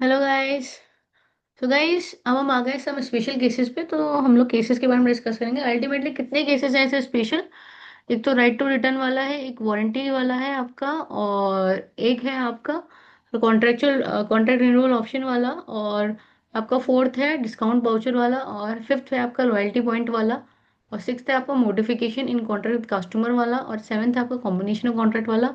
Hello guys. तो guys अब हम आ गए सब स्पेशल केसेस पे। तो हम लोग केसेस के बारे में डिस्कस करेंगे। अल्टीमेटली कितने केसेस हैं ऐसे स्पेशल? एक तो राइट टू रिटर्न वाला है, एक वारंटी वाला है आपका, और एक है आपका कॉन्ट्रेक्चुअल कॉन्ट्रैक्ट रिन्यूअल ऑप्शन वाला, और आपका फोर्थ है डिस्काउंट वाउचर वाला, और फिफ्थ है आपका लॉयल्टी पॉइंट वाला, और सिक्स्थ है आपका modification in contract with customer वाला, और सेवन्थ है आपका कॉम्बिनेशन ऑफ कॉन्ट्रैक्ट वाला,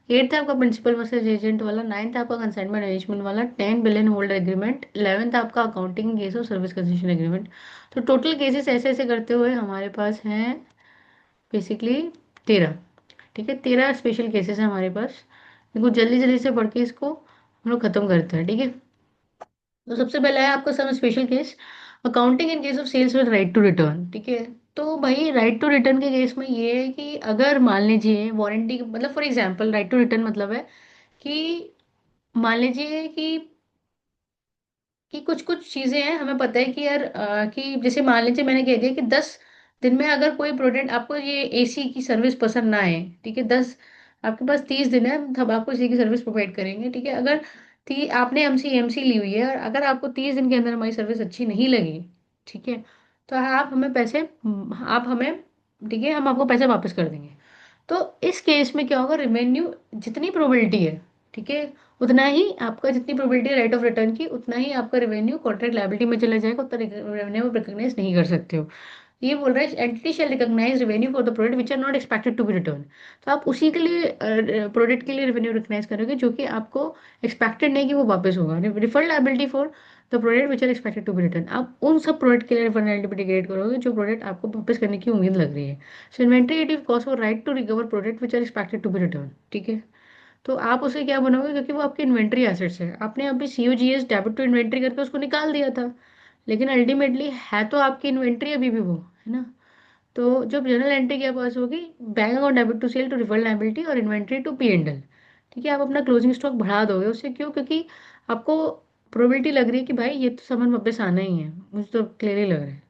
एट्थ है आपका प्रिंसिपल वर्सेज एजेंट वाला, नाइन्थ है आपका कंसाइनमेंट अरेंजमेंट वाला, 10 बिलियन होल्ड एग्रीमेंट, 11th आपका अकाउंटिंग केस और सर्विस कंसेशन एग्रीमेंट। तो टोटल केसेस ऐसे ऐसे करते हुए हमारे पास हैं बेसिकली 13। ठीक है, 13 स्पेशल केसेस हैं हमारे पास। देखो जल्दी जल्दी से पढ़ के इसको हम लोग खत्म करते हैं, ठीक है। तो सबसे पहला है आपका some special case, accounting in case of sales with right to return. ठीक है, तो भाई राइट टू रिटर्न के केस में ये है कि अगर मान लीजिए वारंटी मतलब for example right to return मतलब है कि मान लीजिए कि कुछ कुछ चीजें हैं, हमें पता है कि यार कि जैसे मान लीजिए मैंने कह दिया कि 10 दिन में अगर कोई प्रोडक्ट आपको ये एसी की सर्विस पसंद ना आए, ठीक है, 30 दिन है, तब आपको इसी की सर्विस प्रोवाइड करेंगे। ठीक है, अगर आपने एमसी ली हुई है और अगर आपको 30 दिन के अंदर हमारी सर्विस अच्छी नहीं लगी, ठीक है, तो आप हमें, ठीक है, हम आपको पैसे वापस कर देंगे। तो इस केस में क्या होगा, रिवेन्यू जितनी प्रोबेबिलिटी है, ठीक है, उतना ही आपका, जितनी प्रोबेबिलिटी है राइट ऑफ रिटर्न की, उतना ही आपका रेवेन्यू कॉन्ट्रैक्ट लायबिलिटी में चला जाएगा, उतना रेवेन्यू आप रिकॉग्नाइज नहीं कर सकते हो। ये बोल रहा है entity shall recognise revenue for the product which are not expected to be return. तो आप उसी के लिए प्रोडक्ट के लिए रेवेन्यू रिकॉग्नाइज करोगे जो कि आपको एक्सपेक्टेड नहीं कि वो वापस होगा। Refund liability for the product which are expected to be return, आप उन सब प्रोडक्ट के लिए रिफंड लायबिलिटी क्रिएट करोगे जो प्रोडक्ट आपको वापस करने की उम्मीद लग रही है। So inventory cost for right to recover product which are expected to be return. ठीक है, तो आप उसे क्या बनोगे, क्योंकि वो आपके इन्वेंट्री एसेट्स है, आपने अभी सीओजीएस डेबिट टू इन्वेंट्री करके उसको निकाल दिया था, लेकिन अल्टीमेटली है तो आपकी इन्वेंट्री अभी भी वो, है ना। तो जब जनरल एंट्री के पास होगी, bank account debit to sale to refund liability और inventory to P and L. ठीक है, आप अपना क्लोजिंग स्टॉक बढ़ा दोगे उससे, क्यों? क्योंकि आपको प्रोबेबिलिटी लग रही है कि भाई ये तो सामान वापस आना ही है, मुझे तो क्लियरली लग रहा है।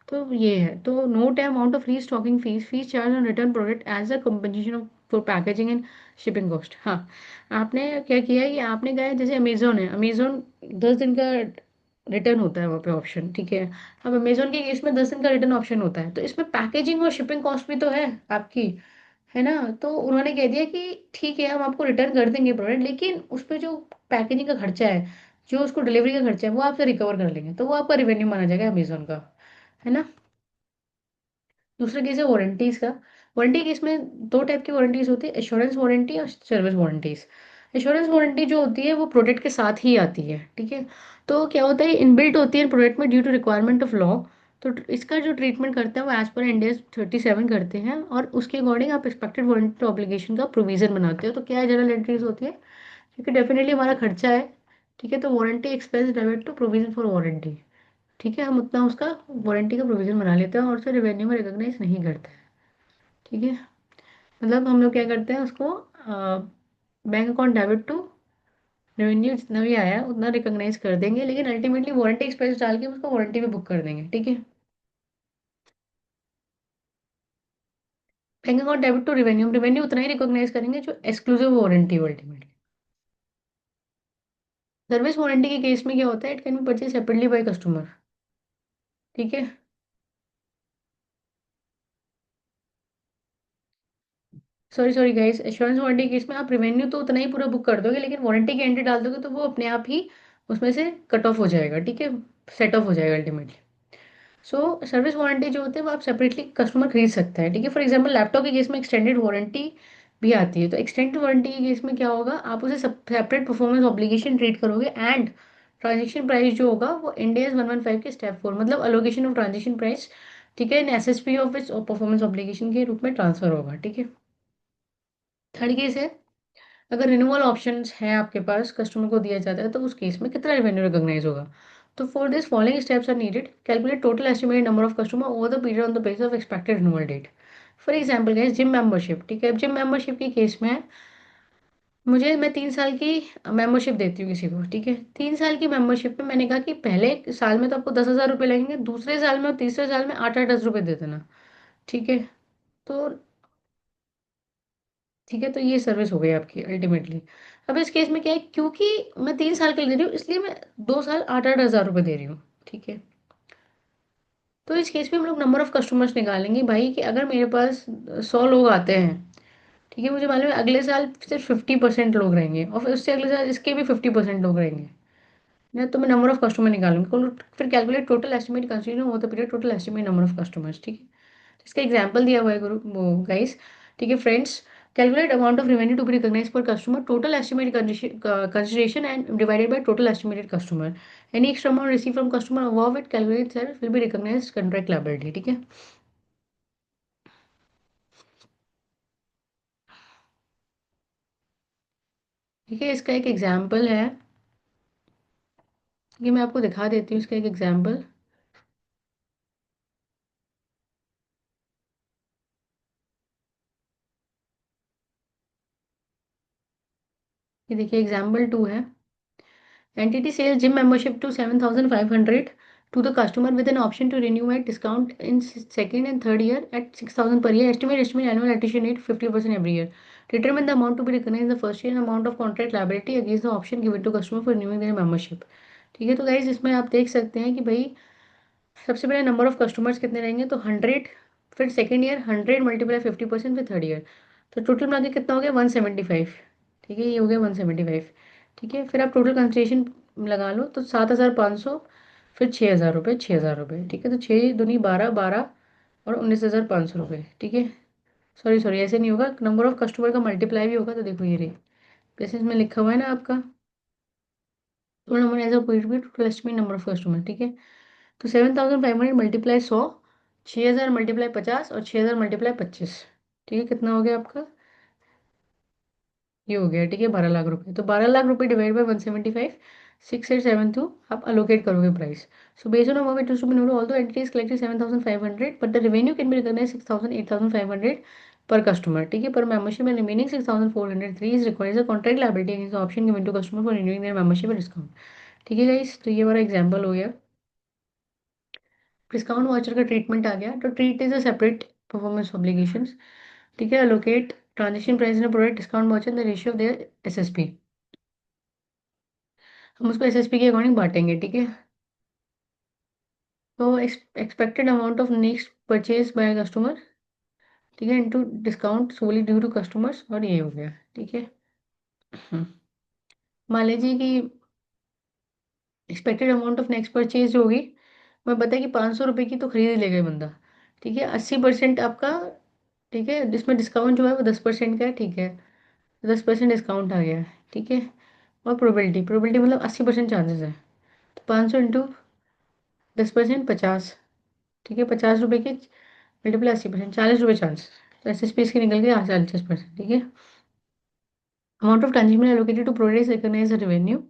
तो ये है, तो note amount of restocking fees charge on return product as a compensation for packaging and shipping cost. हाँ, आपने क्या किया कि आपने कहा जैसे अमेजोन है, अमेजोन 10 दिन का रिटर्न होता है वहाँ पे ऑप्शन, ठीक है। अब अमेजोन के केस में 10 दिन का रिटर्न ऑप्शन होता है, तो इसमें पैकेजिंग और शिपिंग कॉस्ट भी तो है आपकी, है ना। तो उन्होंने कह दिया कि ठीक है हम आपको रिटर्न कर देंगे प्रोडक्ट, लेकिन उस पे जो पैकेजिंग का खर्चा है, जो उसको डिलीवरी का खर्चा है, वो आपसे रिकवर कर लेंगे, तो वो आपका रिवेन्यू माना जाएगा अमेजोन का, है ना। दूसरा केस है वारंटीज का। वारंटी केस में दो टाइप की वारंटीज होती है, एश्योरेंस वारंटी और सर्विस वारंटीज। एश्योरेंस वारंटी जो होती है वो प्रोडक्ट के साथ ही आती है, ठीक है। तो क्या होता है, इनबिल्ट होती है प्रोडक्ट में due to requirement of law. तो इसका जो ट्रीटमेंट करते हैं वो एज पर इंडिया 37 करते हैं, और उसके अकॉर्डिंग आप एक्सपेक्टेड वारंटी ऑब्लिगेशन का प्रोविजन बनाते हो। तो क्या है, जनरल एंट्रीज होती है, क्योंकि डेफिनेटली हमारा खर्चा है, ठीक है, तो warranty expense debit to provision for warranty. ठीक है, हम उतना उसका वारंटी का प्रोविजन बना लेते हैं और उसे रेवेन्यू में रिकॉग्नाइज नहीं करते हैं। ठीक है, मतलब हम लोग क्या करते हैं उसको, bank account debit to revenue जितना भी आया है उतना रिकॉग्नाइज कर देंगे, लेकिन अल्टीमेटली वारंटी एक्सपेंस डाल के उसको वारंटी में बुक कर देंगे। ठीक है, bank account debit to revenue, revenue उतना ही रिकॉग्नाइज करेंगे जो exclusive warranty ultimately. Service warranty के केस में क्या होता है, it can be purchase separately by customer. ठीक है, sorry sorry guys, assurance warranty case में आप रेवेन्यू तो उतना ही पूरा बुक कर दोगे, लेकिन वारंटी की एंट्री डाल दोगे तो वो अपने आप ही उसमें से कट ऑफ हो जाएगा, ठीक है, सेट ऑफ हो जाएगा अल्टीमेटली। सो सर्विस वारंटी जो होती है वो आप सेपरेटली कस्टमर खरीद सकता है, ठीक है। फॉर एग्जांपल लैपटॉप के केस में एक्सटेंडेड वारंटी भी आती है, तो एक्सटेंडेड वारंटी के केस में क्या होगा, आप उसे सेपरेट परफॉर्मेंस ऑब्लिगेशन ट्रीट करोगे, एंड ट्रांजेक्शन प्राइस जो होगा वो इंडिया 115 के स्टेप 4 मतलब अलोकेशन ऑफ ट्रांजेक्शन प्राइस, ठीक है, in SSP of its performance obligation के रूप में ट्रांसफर होगा। ठीक है, थर्ड केस है, अगर रिन्यूअल ऑप्शंस हैं आपके पास, कस्टमर को दिया जाता है, तो उस केस में कितना रेवेन्यू रिकॉग्नाइज होगा। तो for this following steps are needed, calculate total estimated number of customer over the period on the basis of expected renewal date. For example guys, gym membership, ठीक है, जिम मेंबरशिप के case में मैं 3 साल की membership देती हूँ किसी को, ठीक है। 3 साल की मेंबरशिप में मैंने कहा कि पहले साल में तो आपको 10,000 रुपये लगेंगे, दूसरे साल में और तीसरे साल में 8-8 10 रुपये दे देना। ठीक है, तो ठीक है, तो ये सर्विस हो गई आपकी अल्टीमेटली। अब इस केस में क्या है, क्योंकि मैं 3 साल के लिए दे रही हूँ, इसलिए मैं 2 साल 8-8 हज़ार रुपये दे रही हूँ। ठीक है। तो इस केस में हम लोग नंबर ऑफ कस्टमर्स निकालेंगे भाई, कि अगर मेरे पास 100 लोग आते हैं, ठीक है, मुझे मालूम है अगले साल सिर्फ 50% लोग रहेंगे, और फिर उससे अगले साल इसके भी 50% लोग रहेंगे ना, तो मैं नंबर ऑफ कस्टमर निकालूंगी। फिर कैलकुलेट टोटल एस्टिमेट कंसीडर वो the period total estimate number of customers. ठीक है। इसका एग्जांपल दिया हुआ है गुरु वो गाइस। ठीक है friends, calculate amount of revenue to be recognised per customer, total estimate consideration and divided by total estimated customer, any extra amount receive from customer above it calculate sir will be recognised contract liability. ठीक है। ठीक है, इसका एक example है, ये मैं आपको दिखा देती हूँ इसका एक एग्जांपल। ये देखिए एग्जांपल 2 है। Entity sales gym membership to 7,500 to the customer with an option to renew at discount in second and third year at 6,000 per year. Estimate annual addition rate 50% every year. Determine the amount to be recognized in the first year and amount of contract liability against the option given to customer for renewing their membership. ठीक है, तो guys इसमें आप देख सकते हैं कि भाई सबसे पहले नंबर ऑफ कस्टमर्स कितने रहेंगे, तो 100, फिर सेकेंड ईयर 100 मल्टीप्लाई 50%, फिर थर्ड ईयर, तो टोटल मिला के कितना हो गया 175। ठीक है, ये हो गया 175। ठीक है, फिर आप टोटल कंसिडरेशन लगा लो तो 7,500, फिर 6,000 रुपये, 6,000 रुपये। ठीक है, तो 6 दूनी 12, 12 और 19,500 रुपये। ठीक है। सॉरी सॉरी, ऐसे नहीं होगा, नंबर ऑफ कस्टमर का मल्टीप्लाई भी होगा, तो देखो ये रही, जैसे इसमें लिखा हुआ है ना आपका, तो number as a total estimate number of customer. ठीक है, तो 7,500 मल्टीप्लाई 100, 6,000 मल्टीप्लाई 50 और 6,000 मल्टीप्लाई 25। ठीक है, कितना हो गया आपका, ये हो गया। ठीक है, 12 लाख रुपए, तो 12 लाख रुपए डिवाइड बाई 175, 6,872 आप अलोकेट करोगे price. So based on above it is to be noted although entities collected 7,500 but the revenue can be recognised 6,000 8,500 per customer. ठीक है, per membership and remaining 6,403 is required as a contract liability against the option given to customer for renewing their membership and discount. ठीक है guys, तो ये हमारा example हो गया। Discount voucher का ट्रीटमेंट आ गया, तो treat is a separate performance obligations. ठीक है, allocate transaction price in product discount voucher the ratio of their SSP, हम उसको एसएसपी के अकॉर्डिंग बांटेंगे। ठीक है, तो expected amount of next purchase by customer, ठीक है, into discount solely due to customers, और ये हो गया। ठीक है। हम्म। मान लीजिए कि expected amount of next purchase होगी, मैं बताया कि 500 रुपये की तो खरीद ही लेगा ये बंदा। ठीक है, 80% आपका, ठीक है, जिसमें डिस्काउंट जो है वो 10% का है। ठीक है, 10% डिस्काउंट आ गया है। ठीक है, और प्रोबेबिलिटी, प्रोबेबिलिटी मतलब 80% चांसेस है, तो 500 इंटू 10%, 50। ठीक है, 50 रुपये के मल्टीप्लाई 80%, 40 रुपये चांस, तो एस एस पी इसके निकल गया 40%। ठीक है, amount of transaction allocated to products recognise revenue,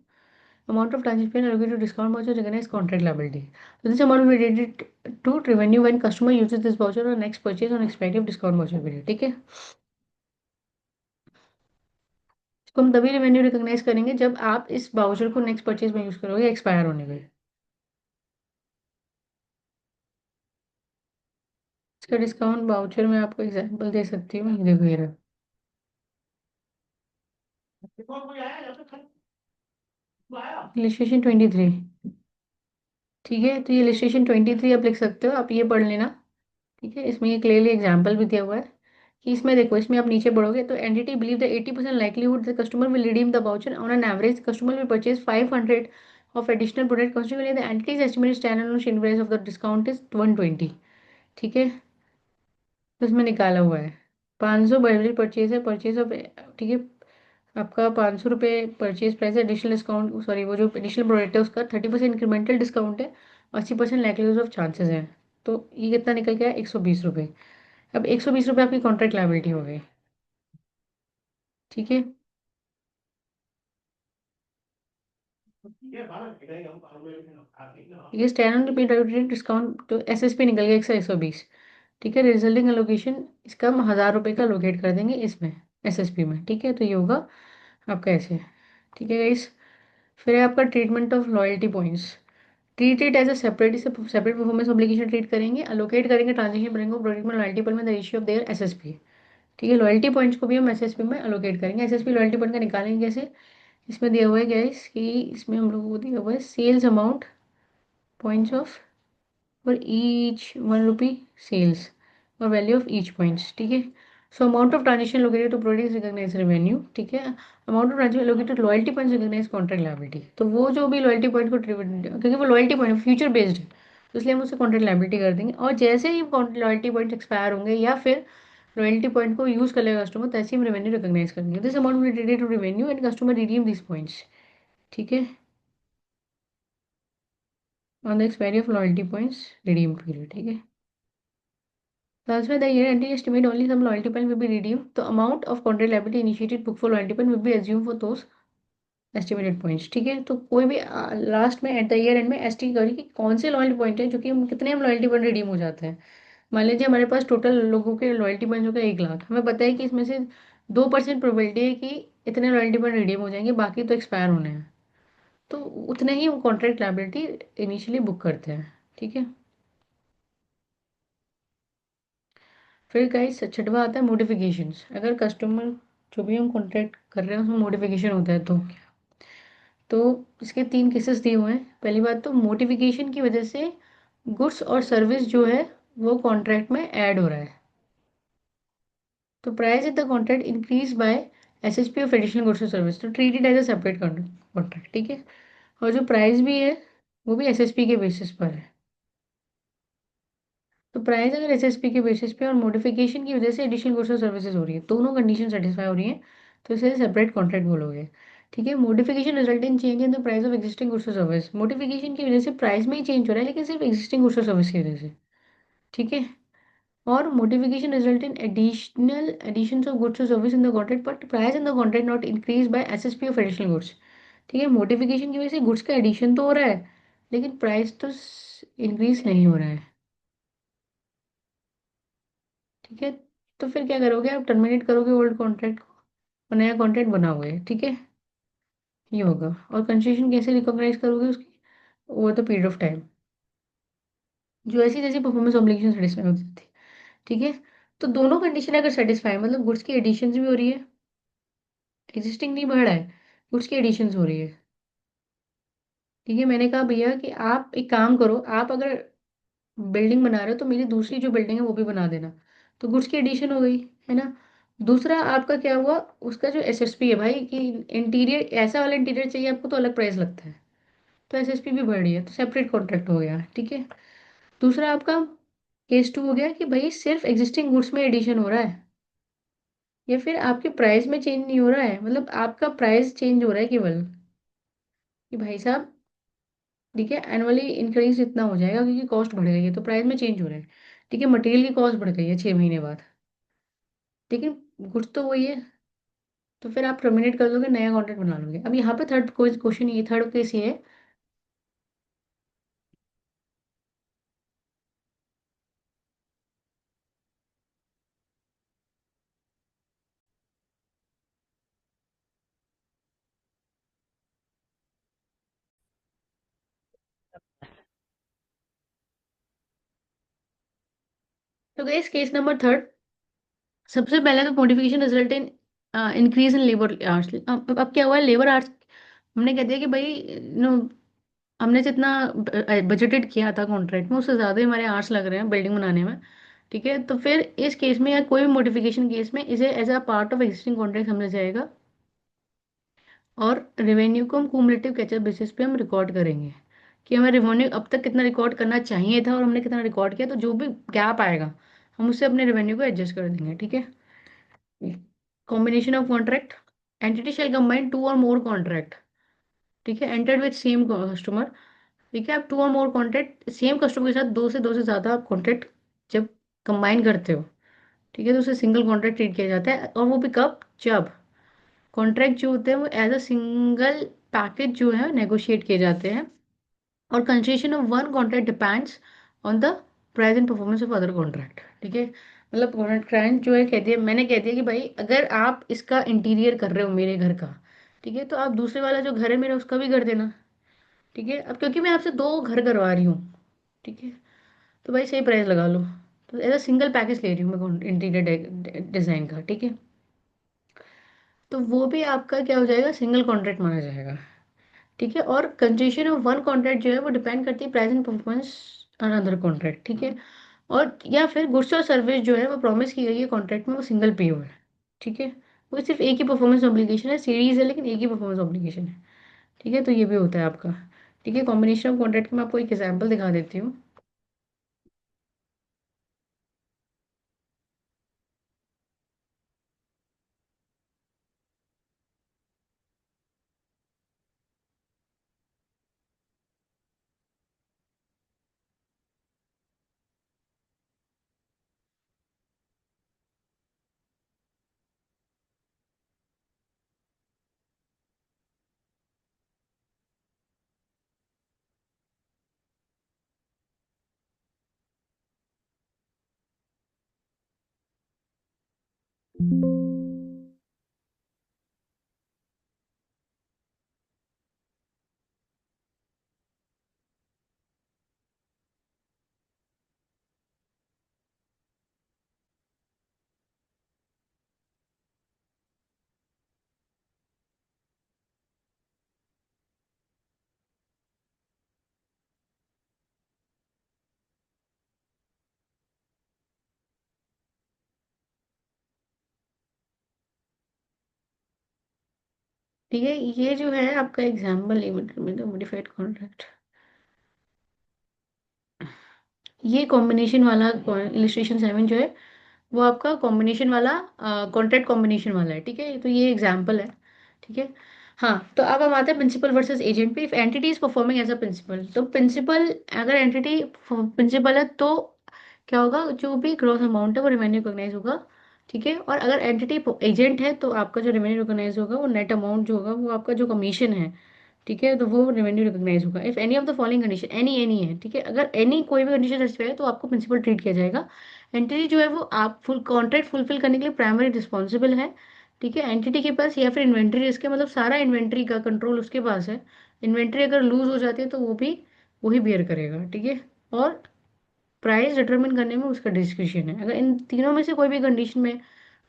amount of transaction allocated to discount voucher recognized contract liability. So this amount will be related to revenue when customer uses this voucher on next purchase on expiry of discount voucher period. ठीक है, इसको हम तभी revenue recognise करेंगे जब आप इस voucher को नेक्स्ट परचेज में यूज करोगे एक्सपायर होने पे। इसका डिस्काउंट वाउचर में आपको एग्जांपल दे सकती हूँ, ये देखो ये रहा। इलिस्ट्रेशन 23। ठीक है, तो ये इलिस्ट्रेशन 23 आप लिख सकते हो, आप ये पढ़ लेना। ठीक है, इसमें ये क्लियरली एग्जाम्पल भी दिया हुआ है, कि इसमें देखो, इसमें आप नीचे बढ़ोगे तो entity believe the 80% likelihood the customer will redeem the voucher on an average customer will purchase 500 of additional product consequently the entities estimated standard share price of the discount is 120। ठीक है, तो इसमें निकाला हुआ है 500 बर्बरी परचेज है, purchase of, ठीक है, आपका 500 रुपये परचेज प्राइस है, एडिशनल डिस्काउंट सॉरी वो जो एडिशनल प्रोडक्ट है उसका 30% इंक्रीमेंटल डिस्काउंट है, 80% लाइक्लीहुड ऑफ चांसेस है, तो ये कितना निकल गया 120 रुपये। अब 120 रुपये आपकी कॉन्ट्रैक्ट लायबिलिटी हो गई। ठीक है, ये स्टैंडर्ड पे डिस्काउंट तो एसएसपी निकल गया 100 120। ठीक है, रिजल्टिंग एलोकेशन इसका हम 1,000 रुपये का लोकेट कर देंगे इसमें एसएसपी में। ठीक है, तो ये होगा आपका ऐसे। ठीक है गाइस, फिर है आपका treatment of loyalty points. Treat it as a separate, इसे सेपरेट परफॉर्मेंस ऑब्लिगेशन ट्रीट करेंगे, अलोकेट करेंगे ट्रांजेक्शन प्रोडक्ट में लॉयल्टी पॉइंट में the ratio of their SSP. ठीक है, लॉयल्टी पॉइंट्स को भी हम एसएसपी में अलोकेट करेंगे। एसएसपी लॉयल्टी पॉइंट का निकालेंगे कैसे? इसमें दिया हुआ है गाइस कि इसमें हम लोगों को दिया हुआ है sales amount points of for each 1 rupee sales or value of each points, ठीक है। So amount of transaction located to produce recognise revenue, ठीक है। Amount of transaction located loyalty points recognise contract liability, तो वो जो भी loyalty point को क्योंकि वो लॉयल्टी पॉइंट फ्यूचर बेस्ड है, तो इसलिए हम उसे कॉन्ट्रैक्ट लायबिलिटी कर देंगे। और जैसे ही लॉयल्टी पॉइंट एक्सपायर होंगे या फिर लॉयल्टी पॉइंट को यूज कर लेगा कस्टमर, तैसे ही हम रेवेन्यू रिकॉग्नाइज करेंगे। This amount will related to revenue and customer redeem this points, ठीक है, on the expiry of loyalty points redeem period, ठीक है। Transfer the year ending estimate only some loyalty point will be redeemed. The amount of contract liability initiated book for loyalty point will be assumed for those estimated points. ठीक है, तो कोई भी last में at the year and में estimate करें कि कौन से लॉयल्टी पॉइंट है जो कि हम कितने हम लॉयल्टी पॉइंट रिडीम हो जाते हैं। मान लीजिए हमारे पास टोटल लोगों के लॉयल्टी पॉइंट हो गए 1 लाख, हमें पता है कि इसमें से 2% प्रोबेबिलिटी है कि इतने लॉयल्टी पॉइंट रिडीम हो जाएंगे, बाकी तो एक्सपायर होने हैं। तो उतने ही हम कॉन्ट्रैक्ट लायबिलिटी इनिशियली बुक करते हैं, ठीक है। फिर गाइस छठवा आता है मॉडिफिकेशंस। अगर कस्टमर जो भी हम कॉन्ट्रैक्ट कर रहे हैं उसमें मॉडिफिकेशन होता है तो इसके 3 केसेस दिए हुए हैं। पहली बात तो मॉडिफिकेशन की वजह से गुड्स और सर्विस जो है वो कॉन्ट्रैक्ट में ऐड हो रहा है, तो price in the contract increase by SSP of additional goods और सर्विस, तो treat it as a separate contract, ठीक है। और जो प्राइस भी है वो भी एसएसपी के बेसिस पर है। तो प्राइस अगर एसएसपी के बेसिस पे और मॉडिफिकेशन की वजह से एडिशनल गुड्स और सर्विसेज हो रही है, दोनों कंडीशन सेटिस्फाई हो रही है, तो इसे सेपरेट कॉन्ट्रैक्ट बोलोगे, ठीक है। Modification result in change in the price of existing goods और सर्विस, मॉडिफिकेशन की वजह से प्राइस में ही चेंज हो रहा है लेकिन सिर्फ एग्जिस्टिंग गुड्स और सर्विस की वजह से, ठीक है। और modification result in additional additions of goods और service in the contract but price in the contract not increase by SSP of additional goods, ठीक है। मॉडिफिकेशन की वजह से गुड्स का एडिशन तो हो रहा है लेकिन प्राइस तो इंक्रीज नहीं हो रहा है, ठीक है। तो फिर क्या करोगे आप? टर्मिनेट करोगे ओल्ड कॉन्ट्रैक्ट को और नया कॉन्ट्रैक्ट बनाओगे, ठीक है। ये होगा। और कंसेशन कैसे रिकॉग्नाइज करोगे उसकी? Over the period of time, जो ऐसी जैसी परफॉर्मेंस ऑब्लिगेशन सेटिस्फाई होती थी, ठीक है। तो दोनों कंडीशन अगर सेटिस्फाई मतलब गुड्स की एडिशन भी हो रही है, एग्जिस्टिंग नहीं बढ़ रहा है, गुड्स की एडिशन हो रही है, ठीक है। मैंने कहा भैया कि आप एक काम करो, आप अगर बिल्डिंग बना रहे हो तो मेरी दूसरी जो बिल्डिंग है वो भी बना देना, तो गुड्स की एडिशन हो गई, है ना। दूसरा आपका क्या हुआ, उसका जो एसएसपी है भाई कि इंटीरियर ऐसा वाला इंटीरियर चाहिए आपको तो अलग प्राइस लगता है, तो एसएसपी भी बढ़ रही है, तो सेपरेट कॉन्ट्रैक्ट हो गया, ठीक है। दूसरा आपका केस 2 हो गया कि भाई सिर्फ एग्जिस्टिंग गुड्स में एडिशन हो रहा है या फिर आपके प्राइस में चेंज नहीं हो रहा है, मतलब आपका प्राइस चेंज हो रहा है केवल कि भाई साहब, ठीक है, एनुअली इंक्रीज इतना हो जाएगा क्योंकि कॉस्ट बढ़ गई है, तो प्राइस में चेंज हो रहा है, ठीक है। मटेरियल की कॉस्ट बढ़ गई है 6 महीने बाद, लेकिन गुड्स तो वही है, तो फिर आप टर्मिनेट कर दोगे, नया कॉन्ट्रैक्ट बना लोगे। अब यहाँ पे थर्ड क्वेश्चन, ये थर्ड केस ये है। तो गई केस नंबर थर्ड, सबसे पहले तो modification result in increase in labour hours. अब क्या हुआ है, लेबर आवर्स हमने कह दिया कि भाई नो, हमने जितना बजटेड किया था कॉन्ट्रैक्ट में उससे ज्यादा ही हमारे आवर्स लग रहे हैं बिल्डिंग बनाने में, ठीक है। तो फिर इस केस में या कोई भी मॉडिफिकेशन केस में इसे as a part of existing contract समझा जाएगा और रेवेन्यू को हम क्यूमुलेटिव कैचअप बेसिस पे हम रिकॉर्ड करेंगे कि हमें रेवेन्यू अब तक कितना रिकॉर्ड करना चाहिए था और हमने कितना रिकॉर्ड किया, तो जो भी गैप आएगा हम उससे अपने रेवेन्यू को एडजस्ट कर देंगे, ठीक है। Combination of contract, entity shall combine two और मोर कॉन्ट्रैक्ट, ठीक है, एंटर्ड विद सेम कस्टमर, ठीक है। आप टू और मोर कॉन्ट्रैक्ट सेम कस्टमर के साथ दो से ज्यादा आप कॉन्ट्रैक्ट जब कंबाइन करते हो, ठीक है, तो उसे सिंगल कॉन्ट्रैक्ट ट्रीट किया जाता है। और वो भी कब? जब कॉन्ट्रैक्ट जो होते हैं वो एज अ सिंगल पैकेज जो है नेगोशिएट किए जाते हैं और concession of one contract depends on the price and performance of other contract, ठीक है। मतलब क्लाइंट जो है कह दिया, मैंने कह दिया कि भाई अगर आप इसका इंटीरियर कर रहे हो मेरे घर का, ठीक है, तो आप दूसरे वाला जो घर है मेरा उसका भी कर देना, ठीक है। अब क्योंकि मैं आपसे 2 घर करवा रही हूँ, ठीक है, तो भाई सही प्राइस लगा लो, तो एज अ सिंगल पैकेज ले रही हूँ मैं इंटीरियर डिजाइन का, ठीक है। तो वो भी आपका क्या हो जाएगा, सिंगल कॉन्ट्रैक्ट माना जाएगा, ठीक है। और कंसेशन ऑफ वन कॉन्ट्रैक्ट जो है वो डिपेंड करती है price and performance on other contract, ठीक है। और या फिर गुड्स और सर्विस जो है वो प्रॉमिस की गई है कॉन्ट्रैक्ट में, वो सिंगल पे है, ठीक है। वो सिर्फ एक ही परफॉर्मेंस ऑब्लिगेशन है, सीरीज है लेकिन एक ही परफॉर्मेंस ऑब्लिगेशन है, ठीक है। तो ये भी होता है आपका, ठीक है। कॉम्बिनेशन ऑफ कॉन्ट्रैक्ट में आपको एक एग्जाम्पल दिखा देती हूँ। ठीक है, ये जो है आपका एग्जाम्पल लिमिटेड में मॉडिफाइड कॉन्ट्रैक्ट, ये कॉम्बिनेशन वाला इलिस्ट्रेशन 7 जो है वो आपका कॉम्बिनेशन वाला कॉन्ट्रैक्ट कॉम्बिनेशन वाला है, ठीक है। तो ये एग्जाम्पल है, ठीक है। हाँ, तो अब हम आते हैं प्रिंसिपल वर्सेस एजेंट पे। If entity is performing as a principal, तो प्रिंसिपल, अगर एंटिटी प्रिंसिपल है तो क्या होगा, जो भी ग्रॉस अमाउंट है वो रेवेन्यू रिकॉग्नाइज होगा, ठीक है। और अगर एंटिटी एजेंट है तो आपका जो रेवेन्यू रिकॉग्नाइज होगा वो नेट अमाउंट जो होगा वो आपका जो कमीशन है, ठीक है, तो वो रेवेन्यू रिकॉग्नाइज होगा। If any of the following condition, any है, ठीक है, अगर एनी कोई भी कंडीशन सेटिस्फाई है तो आपको प्रिंसिपल ट्रीट किया जाएगा। एंटिटी जो है वो आप फुल कॉन्ट्रैक्ट फुलफिल करने के लिए प्राइमरी रिस्पॉन्सिबल है, ठीक है। एंटिटी के पास या फिर इन्वेंट्री, इसके मतलब सारा इन्वेंट्री का कंट्रोल उसके पास है। इन्वेंट्री अगर लूज हो जाती है तो वो भी वही बियर करेगा, ठीक है। और प्राइस डिटरमिन करने में उसका डिस्क्रिशन है। अगर इन तीनों में से कोई भी कंडीशन में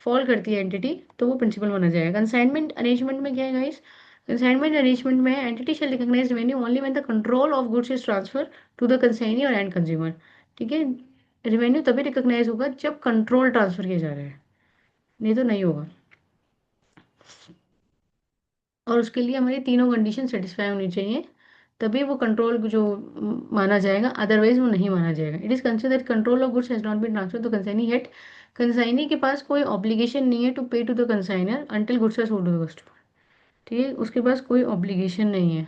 फॉल करती है एंटिटी तो वो प्रिंसिपल माना जाएगा। कंसाइनमेंट अरेंजमेंट में क्या है गाइस, कंसाइनमेंट अरेंजमेंट में entity shall recognise revenue only when the control of goods is transfer to the consignee और एंड कंज्यूमर, ठीक है। रेवेन्यू तभी रिकॉग्नाइज होगा जब कंट्रोल ट्रांसफर किया जा रहा है, नहीं तो नहीं होगा। और उसके लिए हमारी तीनों कंडीशन सेटिस्फाई होनी चाहिए, तभी वो कंट्रोल जो माना जाएगा, अदरवाइज वो नहीं माना जाएगा। It is consider control of goods has not been transfer to consignee yet, consignee के पास कोई ऑब्लिगेशन नहीं है to pay to the consignor until goods are sold to the customer, ठीक है। उसके पास कोई ऑब्लिगेशन नहीं है,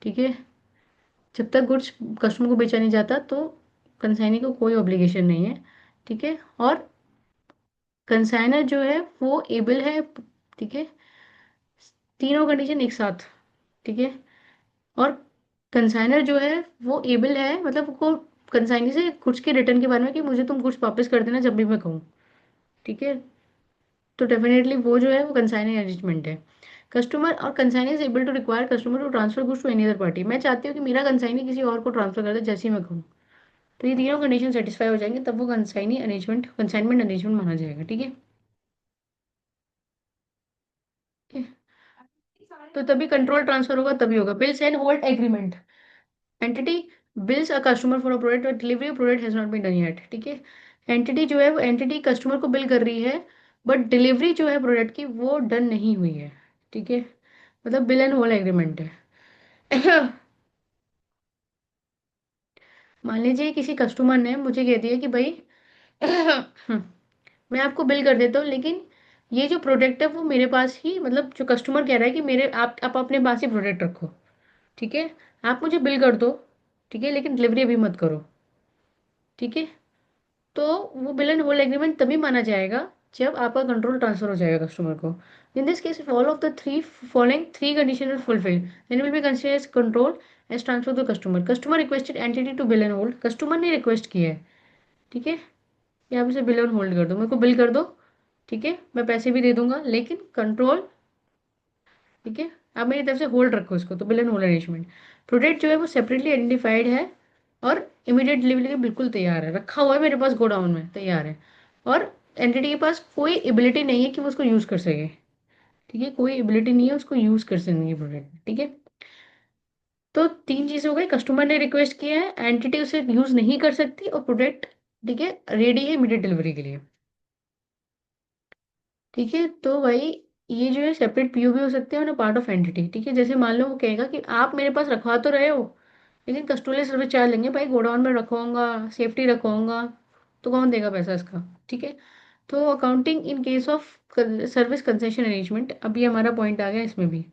ठीक है। जब तक गुड्स कस्टमर को बेचा नहीं जाता तो कंसाइनी को कोई ऑब्लिगेशन नहीं है, ठीक है। और कंसाइनर जो है वो एबल है, ठीक है, तीनों कंडीशन एक साथ, ठीक है। और कंसाइनर जो है वो एबल है, मतलब को कंसाइनी से गुड्स के रिटर्न के बारे में कि मुझे तुम गुड्स वापस कर देना जब भी मैं कहूँ, ठीक है। तो डेफिनेटली वो जो है वो कंसाइनी अरेंजमेंट है। कस्टमर और consignee is able to require customer to transfer goods to any other party, मैं चाहती हूँ कि मेरा कंसाइनी किसी और को ट्रांसफर कर दे जैसे ही मैं कहूँ, तो ये तीनों कंडीशन सेटिस्फाई हो जाएंगे तब वो कंसाइनी अरेंजमेंट कंसाइनमेंट अरेंजमेंट माना जाएगा, ठीक है। ठीक है? तो तभी कंट्रोल ट्रांसफर होगा, तभी होगा bills and hold agreement. Entity bills a customer for a product और delivery product has not been done yet, ठीक है। एंटिटी जो है वो एंटिटी कस्टमर को बिल कर रही है, बट डिलीवरी जो है प्रोडक्ट की वो डन नहीं हुई है, ठीक है। मतलब बिल एंड होल्ड एग्रीमेंट है। मान लीजिए किसी कस्टमर ने मुझे कह दिया कि भाई मैं आपको बिल कर देता हूँ, लेकिन ये जो प्रोडक्ट है वो मेरे पास ही, मतलब जो कस्टमर कह रहा है कि मेरे आप अपने पास ही प्रोडक्ट रखो, ठीक है, आप मुझे बिल कर दो, ठीक है, लेकिन डिलीवरी अभी मत करो, ठीक है। तो वो बिल एंड होल्ड एग्रीमेंट तभी माना जाएगा जब आपका कंट्रोल ट्रांसफर हो जाएगा कस्टमर को। In this case if all of the three following three condition are fulfilled then will be considered as control as transfer to customer. Customer requested entity to bill and hold, customer ने request किया है, ठीक है, या आप इसे bill and hold कर दो, मेरे को बिल कर दो, ठीक है, मैं पैसे भी दे दूंगा लेकिन कंट्रोल, ठीक है, आप मेरी तरफ से होल्ड रखो इसको, तो bill and hold arrangement. Product जो है वो सेपरेटली आइडेंटिफाइड है, और इमीडिएट डिलीवरी के लिए बिल्कुल तैयार है, रखा हुआ है मेरे पास गोडाउन में तैयार है। और एंटिटी के पास कोई एबिलिटी नहीं है कि वो उसको यूज कर सके। ठीक है, कोई एबिलिटी नहीं है उसको यूज कर सकने की प्रोडक्ट। ठीक है, तो तीन चीजें हो गई, कस्टमर ने रिक्वेस्ट किया है, एंटिटी उसे यूज नहीं कर सकती, और प्रोडक्ट ठीक है रेडी है इमीडिएट डिलीवरी के लिए। ठीक है, तो भाई ये जो है सेपरेट पीओबी हो सकते हैं ना, पार्ट ऑफ एंटिटी। ठीक है, जैसे मान लो वो कहेगा कि आप मेरे पास रखवा तो रहे हो, लेकिन कस्टमर सर्विस चार्ज लेंगे भाई, गोडाउन में रखवाऊंगा, सेफ्टी रखवाऊंगा, तो कौन देगा पैसा इसका। ठीक है, तो accounting in case of service concession arrangement, अब ये हमारा पॉइंट आ गया इसमें भी,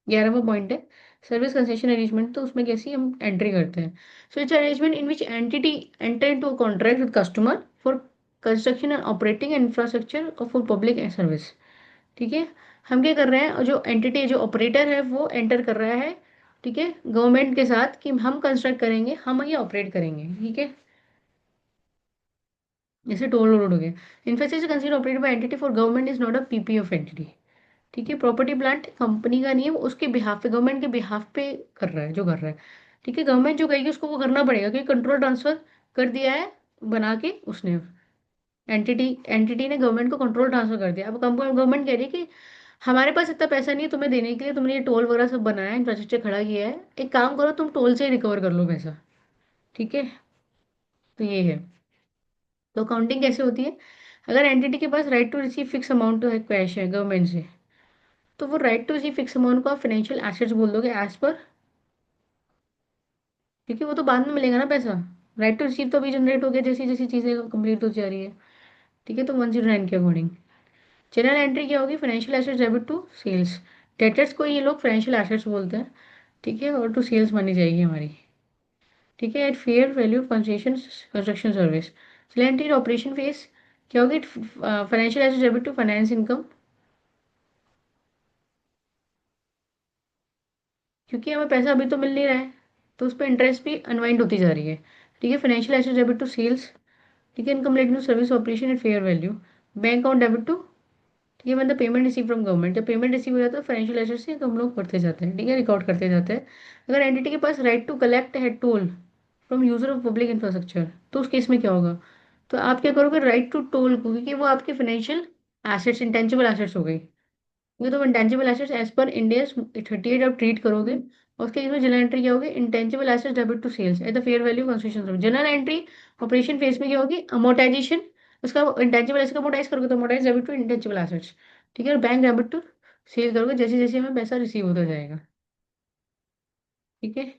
11वां पॉइंट है सर्विस कंसेशन अरेंजमेंट। तो उसमें कैसी हम एंट्री करते हैं, so it's arrangement in which entity enter into a contract with customer for construction and operating infrastructure और फॉर पब्लिक सर्विस। ठीक है, हम क्या कर रहे हैं, और जो एंटिटी जो ऑपरेटर है वो एंटर कर रहा है, ठीक है, गवर्नमेंट के साथ कि हम कंस्ट्रक्ट करेंगे, हम ये ऑपरेट करेंगे। ठीक है, जैसे टोल रोड हो गया, infrastructure consider operated by entity for government is not a PP of entity. ठीक है, प्रॉपर्टी प्लांट कंपनी का नहीं है, वो उसके बिहाफ पे, गवर्नमेंट के बिहाफ पे कर रहा है जो कर रहा है। ठीक है, गवर्नमेंट जो कहेगी उसको वो करना पड़ेगा, क्योंकि कंट्रोल ट्रांसफर कर दिया है बना के उसने, एंटिटी एंटिटी ने गवर्नमेंट को कंट्रोल ट्रांसफर कर दिया। अब गवर्नमेंट कह रही है कि हमारे पास इतना पैसा नहीं है तुम्हें देने के लिए, तुमने ये टोल वगैरह सब बनाया है, इंफ्रास्ट्रक्चर खड़ा किया है, एक काम करो तुम टोल से ही रिकवर कर लो पैसा। ठीक है, तो ये है। तो अकाउंटिंग कैसे होती है, अगर एंटिटी के पास right to receive fix amount है कैश है गवर्नमेंट से, तो वो right to receive fix amount को आप फाइनेंशियल एसेट्स बोल दोगे एज पर, क्योंकि वो तो बाद में मिलेगा ना पैसा। राइट टू रिसीव तो अभी जनरेट हो गया जैसी जैसी चीजें कंप्लीट होती जा रही है। ठीक है, तो 109 के अकॉर्डिंग जनरल एंट्री क्या होगी, financial assets debit to sales. Debtors को ये लोग फाइनेंशियल एसेट्स बोलते हैं। ठीक है, और टू सेल्स मानी जाएगी हमारी। ठीक है, at fair value concession construction service. Cylinder operation phase क्या होगी, financial assets debit to finance income, क्योंकि हमें पैसा अभी तो मिल नहीं रहा है, तो उस पर इंटरेस्ट भी अनवाइंड होती जा रही है। ठीक है, financial assets debit to sales. ठीक है, income related to service operation at fair value. Bank account debit to, ठीक है, मतलब पेमेंट रिसीव फ्रॉम गवर्नमेंट, जब पेमेंट रिसीव हो जाता है फाइनेंशियल एसेट्स से, तो हम लोग करते जाते हैं। ठीक है, रिकॉर्ड करते जाते हैं। अगर एंटिटी के पास राइट टू कलेक्ट है toll from user of public infrastructure, तो उस केस में क्या होगा, तो आप क्या करोगे, राइट टू टोल को, क्योंकि वो आपके फाइनेंशियल एसेट्स इंटेंजिबल एसेट्स हो गई, ये तो intangible assets as per India 38 आप ट्रीट करोगे। और उसके इसमें जनरल एंट्री क्या होगी, intangible assets debit to sales at the fair value construction. Journal entry operation phase में क्या होगी, अमोर्टाइजेशन, उसका इंटेंजिबल एसेट का अमोर्टाइज करोगे तो amortise debit to intangible assets. ठीक है, और बैंक डेबिट टू सेल करोगे जैसे जैसे हमें पैसा रिसीव होता जाएगा। ठीक है,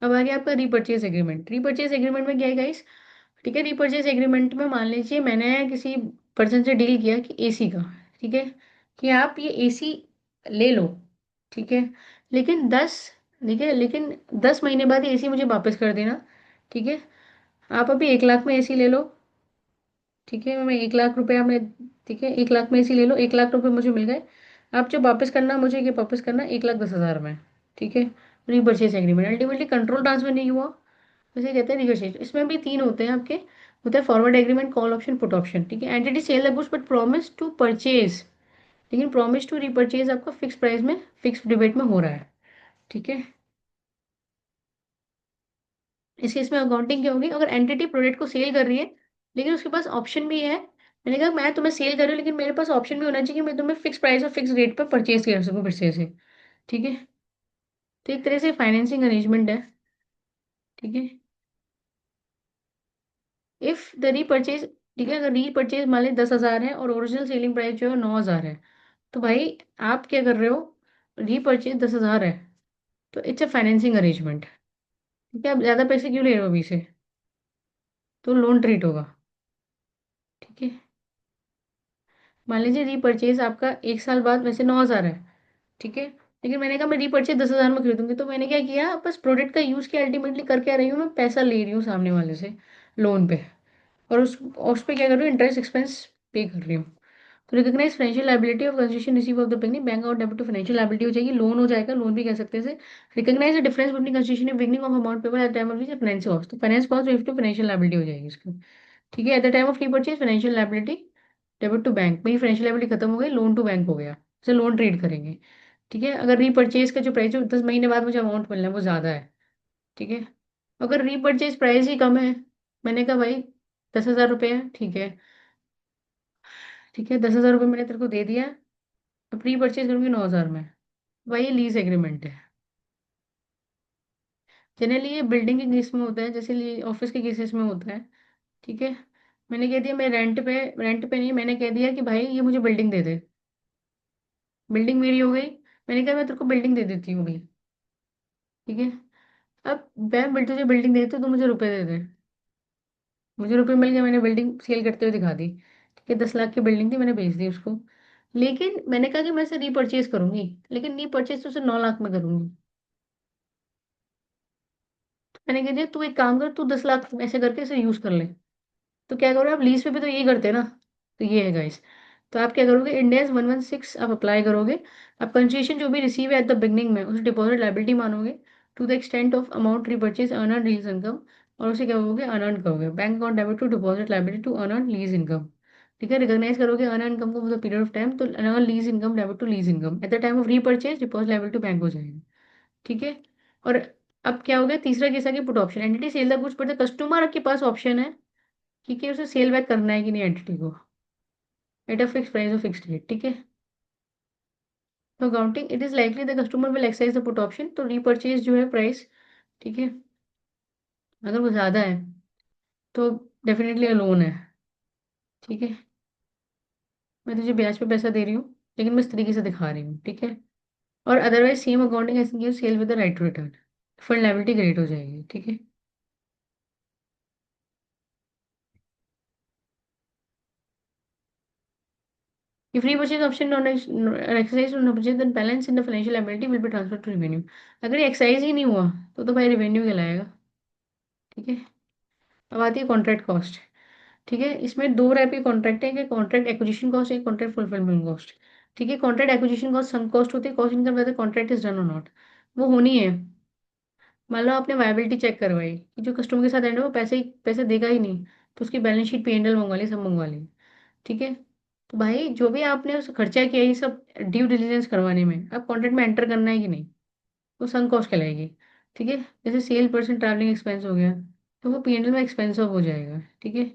अब आ गया आपका रीपर्चेज एग्रीमेंट। रीपर्चेज एग्रीमेंट में क्या है गाइस, ठीक है, रीपर्चेज एग्रीमेंट में मान लीजिए मैंने किसी पर्सन से डील किया कि एसी का, ठीक है, कि आप ये एसी ले लो। ठीक है, लेकिन 10, ठीक है, लेकिन 10 महीने बाद एसी मुझे वापस कर देना। ठीक है, आप अभी 1 लाख में एसी ले लो। ठीक है, मैं 1 लाख रुपए आपने, ठीक है, 1 लाख में एसी ले लो, 1 लाख रुपए मुझे मिल गए। आप जो वापस करना मुझे, ये वापस करना 1,10,000 में। ठीक है, repurchase agreement ultimately control transfer नहीं हुआ, वैसे कहते हैं निगोशिएट। इसमें भी तीन होते हैं आपके, होता है forward agreement, call option, put option. ठीक है, entity sell the goods but promise to purchase, लेकिन प्रॉमिस टू रिपर्चेज आपका फिक्स प्राइस में, फिक्स डिबेट में हो रहा है। ठीक है, इस केस में अकाउंटिंग क्या होगी, अगर एंटिटी प्रोडक्ट को सेल कर रही है लेकिन उसके पास ऑप्शन भी है, मैंने कहा मैं तुम्हें सेल कर रही हूँ लेकिन मेरे पास ऑप्शन भी होना चाहिए कि मैं तुम्हें फिक्स प्राइस और फिक्स रेट पर परचेज कर सकूँ फिर से। ठीक है, तो एक तरह से फाइनेंसिंग अरेंजमेंट है। ठीक है, इफ द रीपरचेज, ठीक है, अगर रीपरचेज मान लीजिए 10,000 है और ओरिजिनल सेलिंग प्राइस जो है 9,000 है, तो भाई आप क्या कर रहे हो, रीपरचेज 10,000 है, तो इट्स अ फाइनेंसिंग अरेंजमेंट। ठीक है, आप ज्यादा पैसे क्यों ले रहे हो अभी से, तो लोन ट्रीट होगा। ठीक है, मान लीजिए रीपरचेज आपका 1 साल बाद वैसे 9,000 है। ठीक है, लेकिन मैंने कहा मैं रीपरचेज 10,000 में खरीदूंगी, तो मैंने क्या किया, बस प्रोडक्ट का यूज किया, अल्टीमेटली कर क्या रही हूँ, मैं पैसा ले रही हूँ सामने वाले से लोन पे, और उस पे क्या कर रही हूँ, इंटरेस्ट एक्सपेंस पे कर रही हूँ। तो recognise financial liability of concession receive of the bank, bank account debit to financial liability हो जाएगी, लोन हो जाएगा, लोन भी कह सकते हैं इसे। Recognise the difference between concession and beginning of amount payable at the time of finance cost, तो finance cost related to financial liability हो जाएगी इसकी। ठीक है, at the time of repurchase financial liability debit to bank, मेरी financial liability खत्म हो गई, लोन टू बैंक हो गया, इसे लोन ट्रीट करेंगे। ठीक है, अगर रीपरचेज का जो प्राइस जो 10 महीने बाद मुझे अमाउंट मिलना है वो ज्यादा है, ठीक है। अगर रीपरचेज प्राइस ही कम है, मैंने कहा भाई 10,000 रुपये है, ठीक है। ठीक है, 10,000 रुपये मैंने तेरे को दे दिया। अब रीपरचेज करूंगी 9,000 में। भाई ये लीज एग्रीमेंट है। जनरली ये बिल्डिंग के केस में होता है, जैसे ऑफिस के केसेस में होता है। ठीक है। मैंने कह दिया मैं रेंट पे नहीं, मैंने कह दिया कि भाई ये मुझे बिल्डिंग दे दे। बिल्डिंग मेरी हो गई। मैंने कहा मैं तेरे को बिल्डिंग दे देती हूँ भाई। ठीक है। अब मैं तुझे बिल्डिंग देती हूँ, तो मुझे रुपए दे दे। मुझे रुपए मिल गए, मैंने बिल्डिंग सेल करते हुए दिखा दी। ठीक है, 10 लाख की बिल्डिंग थी, मैंने बेच दी उसको। लेकिन मैंने कहा कि मैं इसे रीपरचेज करूंगी। लेकिन रीपरचेज तो उसे 9 लाख में करूंगी। तो मैंने कह दिया तू एक काम कर, तू 10 लाख ऐसे करके इसे यूज कर ले। तो क्या करोगे आप, लीज पे भी तो यही करते हैं ना। तो ये है गाइस। तो आप क्या करोगे, इंडेक्स 116 आप अप्लाई करोगे। आप कंसेशन जो भी रिसीव है एट द बिगनिंग में उसे डिपॉजिट लाइबिलिटी मानोगे। To the extent of amount repurchase earn lease income. और उसे क्या कहोगे, अनअर्न कहोगे। Bank account debit to deposit liability to earn lease income. ठीक है, रिकॉग्नाइज करोगे अर्न इनकम को for the period of time, तो earn lease income debit to lease income at the time of repurchase deposit liability bank हो जाएगा। ठीक है। और अब क्या हो गया, तीसरा केस आ गया put option. Entity sell the goods, but the customer के पास ऑप्शन है कि उसे सेल बैक करना है कि नहीं एंटिटी को, एट अ फिक्स प्राइस और फिक्स रेट। ठीक है। तो accounting it is likely the customer will exercise the put option, तो रीपरचेज जो है प्राइस। ठीक है। अगर वो ज्यादा है तो डेफिनेटली लोन है। ठीक है। मैं तुझे ब्याज पे पैसा दे रही हूँ, लेकिन मैं इस तरीके से दिखा रही हूँ। ठीक है। और अदरवाइज सेम अकाउंटिंग ऐसे sale with the right to return, fund liability credit हो जाएगी। ठीक है। If repurchase option not exercised on purchase, then balance in the financial liability will be transferred to revenue. अगर ये एक्सरसाइज ही नहीं हुआ तो भाई रेवेन्यू कहलाएगा। ठीक है। अब आती है कॉन्ट्रैक्ट कॉस्ट। ठीक है, इसमें दो टाइप के कॉन्ट्रैक्ट है, एक कॉन्ट्रैक्ट एक्विजिशन कॉस्ट, एक कॉन्ट्रैक्ट फुलफिलमेंट कॉस्ट। ठीक है, contract acquisition cost some cost होती है, cost income whether contract is done or not. वो होनी है। मान लो आपने वायबिलिटी चेक करवाई कि जो कस्टमर के साथ एंड है वो पैसे पैसे देगा ही नहीं, तो उसकी बैलेंस शीट P&L मंगवा ली, सब मंगवा ली। ठीक है। तो भाई जो भी आपने उस खर्चा किया ये सब ड्यू डिलिजेंस करवाने में, अब कॉन्ट्रैक्ट में एंटर करना है कि नहीं, वो सम कॉस्ट कहलाएगी। ठीक है। जैसे सेल पर्सन ट्रैवलिंग एक्सपेंस हो गया, तो वो P&L में एक्सपेंसिव हो जाएगा। ठीक है।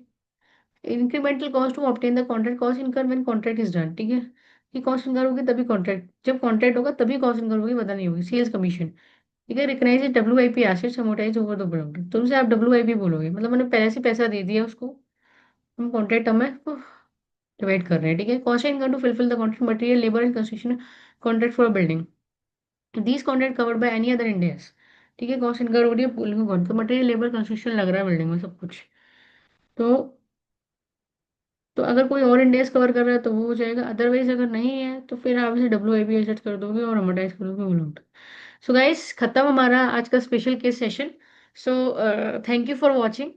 Incremental cost to obtain the contract, cost incur when contract is done. ठीक है। ये कॉस्ट इनकर होगी तभी कॉन्ट्रैक्ट, जब कॉन्ट्रैक्ट होगा तभी कॉस्ट इनकर होगी, वरना नहीं होगी। Sales commission. ठीक है, recognise WIP assets amortise over the product, तुमसे आप WIP बोलोगे, मतलब मैंने पहले से पैसा दे दिया उसको, हम कॉन्ट्रैक्ट टर्म में डिवाइड कर रहे हैं। ठीक है। Cost income to fulfil the contract material labour and construction contract for building, these contract covered by any other Ind AS. ठीक है, कॉस्ट इनकर हो रही है बिल्डिंग कौन, तो मटेरियल लेबर कंस्ट्रक्शन लग रहा है बिल्डिंग में सब कुछ। तो अगर कोई और इंडेक्स कवर कर रहा है तो वो हो जाएगा, अदरवाइज अगर नहीं है तो फिर आप इसे WIP एसेट कर दोगे और अमोर्टाइज करोगे वो लोग। सो गाइस, खत्म हमारा आज का special case session. So thank you for watching.